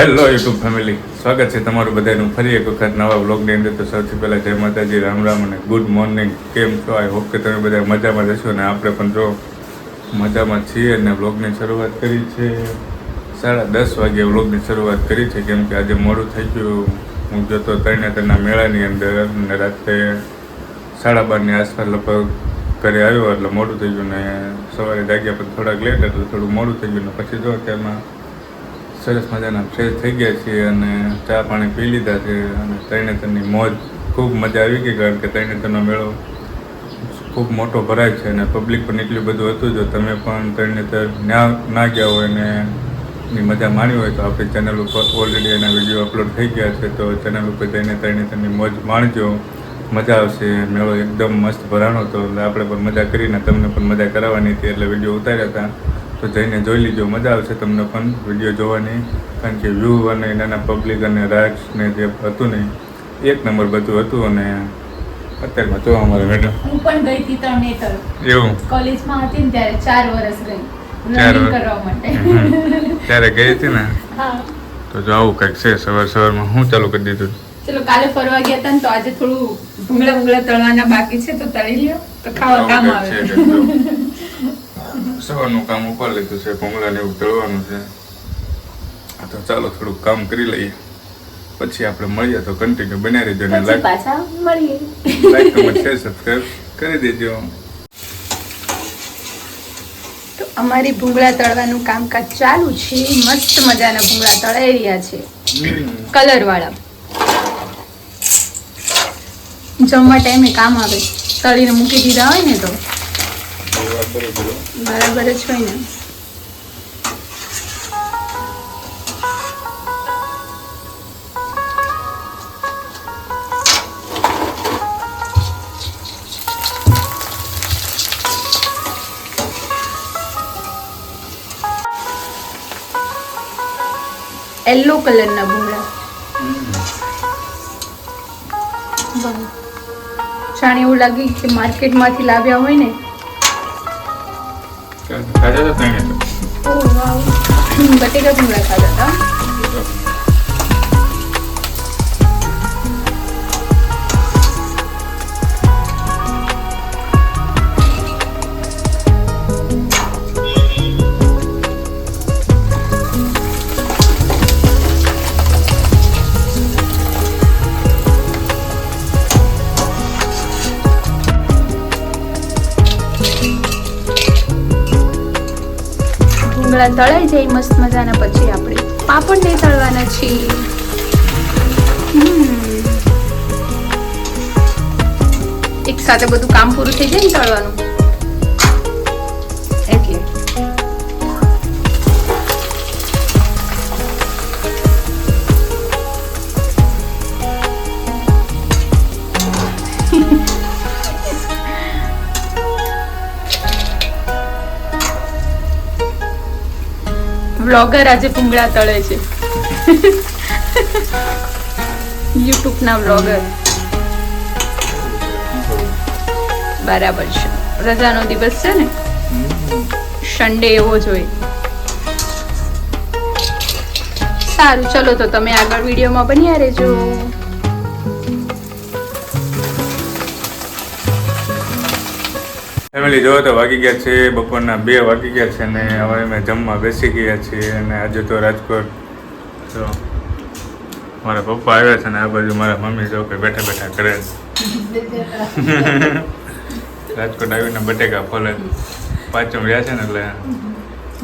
Hello YouTube family, સ્વાગત છે તમારું બધાનું ફરી એક વખત નવા વ્લોગની અંદર. તો સૌથી પહેલાં જય માતાજી, રામ રામ અને ગુડ મોર્નિંગ. કેમ છો? આઈ હોપ કે તમે બધા મજામાં જશો ને આપણે પણ જો મજામાં છીએ. અને વ્લોગની શરૂઆત કરી છે 10:30 વાગે. વ્લોગની શરૂઆત કરી છે કેમ કે આજે મોડું થઈ ગયું. હું જતો તરણેતરના મેળાની અંદર અને રાત્રે 12:30ની આસપાસ લગભગ ઘરે આવ્યો એટલે મોડું થઈ ગયું. ને સવારે જાગ્યા પછી થોડાક લેટ એટલે થોડું મોડું થઈ ગયું. ને પછી જો તેમાં સરસ મજાના ફ્રેશ થઈ ગયા છીએ અને ચા પાણી પી લીધા છે. અને તરણેતરની મોજ ખૂબ મજા આવી ગઈ, કારણ કે તરણેતરનો મેળો ખૂબ મોટો ભરાય છે અને પબ્લિક પણ એટલું બધું હતું. જો તમે પણ તરણેતર ના ગયા હોય ને એની મજા માણી હોય તો આપણી ચેનલ ઉપર ઓલરેડી એના વિડીયો અપલોડ થઈ ગયા છે. તો ચેનલ ઉપર જઈને તરણેતરની મોજ માણજો, મજા આવશે. મેળો એકદમ મસ્ત ભરાણો હતો એટલે આપણે પણ મજા કરીને તમને પણ મજા કરાવવાની હતી એટલે વિડીયો ઉતાર્યા હતા. તો જઈને જોઈ લીજો, મજા આવશે તમને પણ વિડીયો જોવાની, કારણ કે વ્યૂ અને નાના પબ્લિક અને રાઇડ્સ ને જે હતું ને એક નંબર બધું હતું. અને અત્યારમાં જો અમારે મેડમ હું પણ ગઈ હતી તરણેતર. એવું કોલેજમાં હતી ને ત્યારે 4 વર્ષ ગઈ રનિંગ કરવા માટે. ત્યારે ગઈ હતી ને? હા. તો જો આવું કંઈક છે. સવારમાં હું ચાલુ કરી દીધું. ચલો કાલે ફરવા ગયા હતા ને તો આજે થોડું ભૂંગળા તળવાના બાકી છે, તો તળી લ્યો તો ખાવા કામ આવે. સવારનું કામ ઉપર લીધું છે, ભૂંગળાને એવું તળવાનું છે. તો ચાલો થોડુંક કામ કરી લઈએ, પછી આપણે મળીએ. તો કન્ટિન્યુ બન્યા રહેજો અને લાઈક કમેન્ટ શેર સબસ્ક્રાઇબ કરી દેજો. તો અમારી ભૂંગળા તળવાનું કામકાજ ચાલુ છે. મસ્ત મજાના ભૂંગળા તળાઈ રહ્યા છે, કલર વાળા. જમવા ટાઈમે કામ આવે. તળીને મૂકી દીધા હોય ને તો બરાબર જ હોય ને. યલો કલરના ભૂંગળા. જાણે એવું લાગે કે માર્કેટમાંથી લાવ્યા હોય ને. બટેકા ભૂંગળા ખાધા હતા. તળાઈ જાય મસ્ત મજાના પછી આપણે પાપડ ને તળવાના છીએ. એક સાથે બધું કામ પૂરું થઈ જાય ને તળવાનું એટલે. વ્લોગર આજે ભૂંગળા તળે છે. યુટ્યુબ ના વ્લોગર. બરાબર છે, રજાનો દિવસ છે ને, સન્ડે એવો જોઈએ. સારું, ચલો તો તમે આગળ વિડીયોમાં બન્યા રહેજો. ફેમિલી જોવો તો વાગી ગયા છે બપોરના 2 વાગી ગયા છે અને હવે અમે જમવા બેસી ગયા છીએ. અને આજે તો રાજકોટ તો મારા પપ્પા આવ્યા છે ને આ બાજુ મારા મમ્મી જો કે બેઠા બેઠા કરે રાજકોટ આવીને બટેકા ફોલે પાછળ રહ્યા છે ને એટલે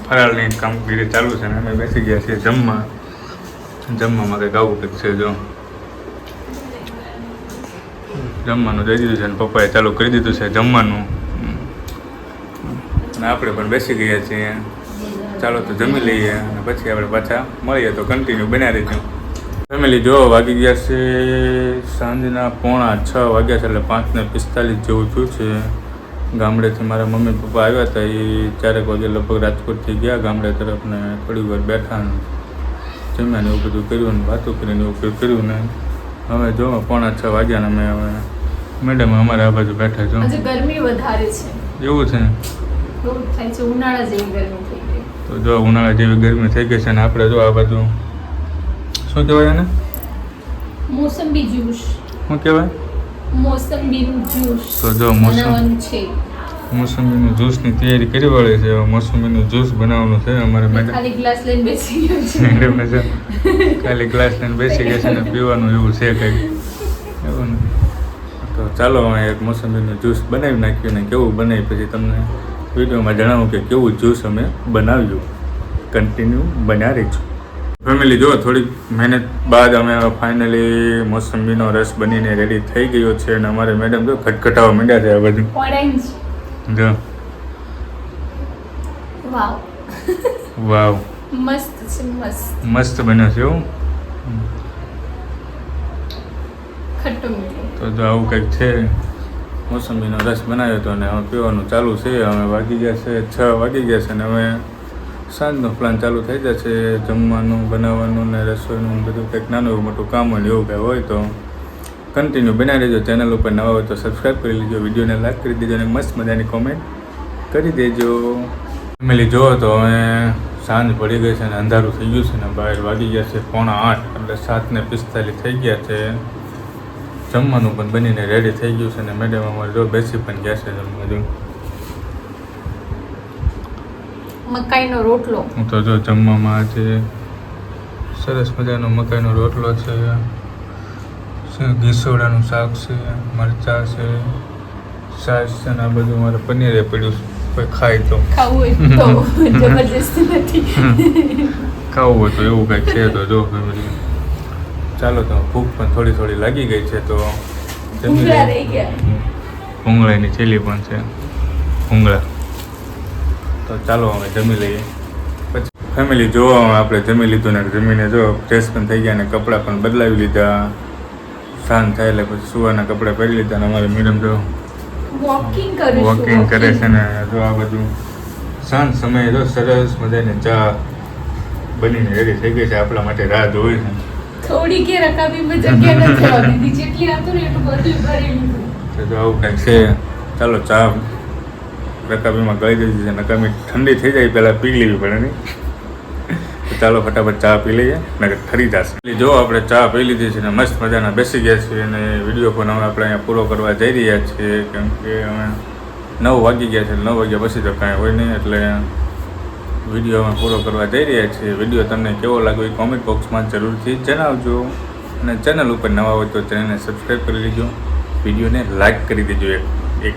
ફરાળની કામગીરી ચાલુ છે ને અમે બેસી ગયા છીએ જમવામાં કંઈક આવું કંઈક છે. જો જમવાનું દઈ દીધું છે ને પપ્પાએ ચાલુ કરી દીધું છે જમવાનું. અને આપણે પણ બેસી ગયા છીએ. ચાલો તો જમી લઈએ અને પછી આપણે પાછા મળીએ. તો કન્ટિન્યુ બન્યા રહીશું. ફેમિલી જો વાગી ગયા છે સાંજના 5:45 વાગ્યા છે, એટલે 5:45 જેવું થયું છે. ગામડેથી મારા મમ્મી પપ્પા આવ્યા હતા. એ 4 વાગે લગભગ રાજકોટથી ગયા ગામડે તરફ ને થોડી વાર બેઠા જમ્યા ને એવું બધું કર્યું ને વાતો કરીને એવું કર્યું ને હવે જો 5:45 વાગ્યા ને અમે હવે મેડમ અમારે આ બાજુ બેઠા છો. ગરમી વધારે છે એવું છે. થાય છે ઉનાળા જેવી ગરમી થઈ ગઈ. તો જો ઉનાળા જેવી ગરમી થઈ ગઈ છે ને આપણે જો આ બાજુ શું કહેવાય એને? મોસંબી જ્યુસ. શું કહેવાય? મોસંબીનું જ્યુસ તો જો બનાવવાનું છે. મોસંબીનું જ્યુસની તૈયારી કરી વાળી છે. મોસંબીનું જ્યુસ બનાવવાનું છે અમારે મેડમ. ખાલી ગ્લાસ લઈને બેસી ગયો છે. મેડમને છે ખાલી ગ્લાસ લઈને બેસી ગયા છે ને પીવાનું એવું છે કંઈક એવું ને. તો ચાલો હવે એક મોસંબીનું જ્યુસ બનાવી નાખ્યું ને કેવું બનાવી પછી તમને વિડીયોમાં જણાવું કે કેવું જ્યુસ અમે બનાવ્યું. કન્ટિન્યુ બન્યા રહીશું. ફેમિલી જો થોડીક મહેનત બાદ અમે ફાઇનલી મોસંબીનો રસ બનીને રેડી થઈ ગયો છે અને અમારે મેડમ જો ખટખટાવા માંડ્યા છે આ બધું. ઓરેન્જ. જો વાવ. વાવ મસ્ત છે મસ્ત. મસ્ત બન્યો છે એવું. ખટ્ટો મીઠો. તો જો આવું કંઈક છે. મોસંબીનો રસ બનાવ્યો હતો અને હવે પીવાનું ચાલુ છે. હવે વાગી ગયા છે 6 વાગી ગયા છે અને હવે સાંજનો પ્લાન ચાલુ થઈ જશે. જમવાનું બનાવવાનું ને રસોઈનું બધું કંઈક નાનું એવું મોટું કામ હોય ને એવું કંઈ હોય તો કન્ટિન્યુ બનાવી દેજો. ચેનલ ઉપર નવા હોય તો સબસ્ક્રાઈબ કરી લેજો, વિડીયોને લાઈક કરી દેજો અને મસ્ત મજાની કોમેન્ટ કરી દેજો. ફેમિલી જુઓ તો હવે સાંજ પડી ગઈ છે અને અંધારું થઈ ગયું છે ને બહાર વાગી ગયા છે 7:45 એટલે 7:45 થઈ ગયા છે. જમવાનું પણ બનીને રેડી થઈ ગયું છે અને મેડમ અમારે જો બેસી પણ ગયા છે જમવાનું. મકાઈનો રોટલો. હું તો જો જમવામાં આજે સરસ મજાનો મકાઈનો રોટલો છે, ગીસોડાનું શાક છે, મરચાં છે, છાશ છે ને આ બધું મારે પનીરે પડ્યું છે. કોઈ ખાય તો ખાવું હોય તો જબરજસ્તી નથી. ખાવું હોય તો એવું કંઈક છે. તો જો ફેમિલી ચાલો તો ભૂખ પણ થોડી થોડી લાગી ગઈ છે તો ભૂંગળા રહી ગયા. ભૂંગળાની ચીલી પણ છે. ભૂંગળા તો ચાલો અમે જમી લઈએ. પછી ફેમિલી જો આપણે જમી લીધું ને જમીને જો ફ્રેશ પણ થઈ ગયા ને કપડાં પણ બદલાવી લીધા. સાંજ થાય એટલે પછી સુવાના કપડાં પહેરી લીધા ને અમારે મેડમ જો વોકિંગ કરે છે ને જો આ બધું સાંજ સમયે જો સરસ મજાની ચા બનીને રેડી થઈ ગઈ છે. આપણા માટે રાહ જોઈ છે. થોડી કે રકાબીમાં જગ્યા નથી આવતી જેટલી આવતું ને એટલું બધું ભરી લીધું. તો જો આવું કંઈક છે. ચાલો ચા રકાબીમાં ગળી દીધી છે. નકામી ઠંડી થઈ જાય પહેલાં પી લેવી પડે નહીં. તો ચાલો ફટાફટ ચા પી લઈએ ને ઠરી જશે. જો આપણે ચા પી લીધી છે ને મસ્ત મજાના બેસી ગયા છીએ અને વિડીયો પણ હવે આપણે અહીંયા પૂરો કરવા જઈ રહ્યા છીએ કેમ કે અમે 9 વાગી ગયા છે. 9 વાગ્યા પછી તો કાંઈ હોય નહીં એટલે વિડીયો અમે પૂરો કરવા જઈ રહ્યા છીએ. વિડીયો તમને કેવો લાગ્યો એ કોમેન્ટ બોક્સમાં જરૂરથી જણાવજો અને ચેનલ ઉપર નવા હોય તો ચેનલને સબસ્ક્રાઈબ કરી લેજો. વિડીયોને લાઇક કરી દેજો. એક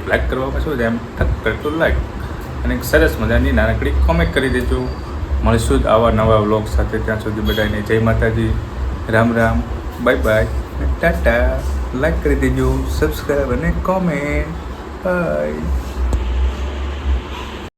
લાઇક કરવામાં શું છે એમ ટક કરતું લાઇક અને એક સરસ મજાની નાનકડી કોમેન્ટ કરી દેજો. મળીશું જ આવા નવા વ્લોગ સાથે. ત્યાં સુધી બધાને જય માતાજી, Ram Ram, bye bye, Tata. Like કરી દેજો, સબસ્ક્રાઈબ અને કોમેન્ટ. બાય.